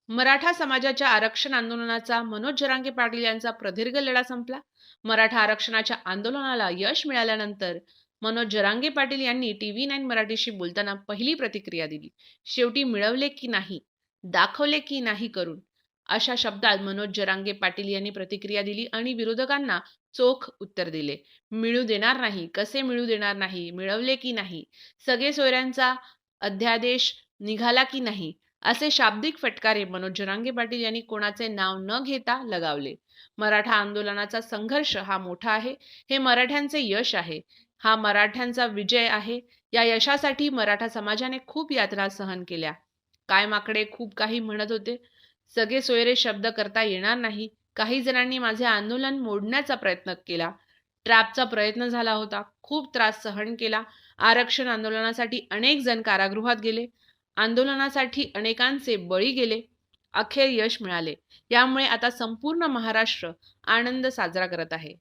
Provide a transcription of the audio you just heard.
मराठा समाजाच्या आरक्षण आंदोलनाचा मनोज जरांगे पाटील यांचा प्रदीर्घ लढा संपला. मराठा आरक्षणाच्या आंदोलनाला यश मिळाल्यानंतर मनोज जरांगे पाटील यांनी TV9 मराठीशी बोलताना पहिली प्रतिक्रिया दिली. शेवटी मिळवले की नाही, दाखवले की नाही करून, अशा शब्दात मनोज जरांगे पाटील यांनी प्रतिक्रिया दिली आणि विरोधकांना चोख उत्तर दिले. मिळू देणार नाही, कसे मिळू देणार नाही, मिळवले की नाही, सगळे सोयऱ्यांचा अध्यादेश निघाला की नाही, असे शाब्दिक फटकारे मनोज जरांगे पाटील यांनी कोणाचे नाव न घेता लगावले. मराठा आंदोलनाचा संघर्ष हा मोठा आहे. हे मराठ्यांचे यश आहे. हा मराठ्यांचा विजय आहे. या यशासाठी मराठा समाजाने खूप यातना सहन केल्या. काय माकडे खूप काही म्हणत होते. सगळे सोयरे शब्द करता येणार नाही. काही जणांनी माझे आंदोलन मोडण्याचा प्रयत्न केला. ट्रॅपचा प्रयत्न झाला होता. खूप त्रास सहन केला. आरक्षण आंदोलनासाठी अनेक जण कारागृहात गेले. आंदोलनासाठी अनेकांचे बळी गेले. अखेर यश मिळाले. यामुळे आता संपूर्ण महाराष्ट्र आनंद साजरा करत आहे.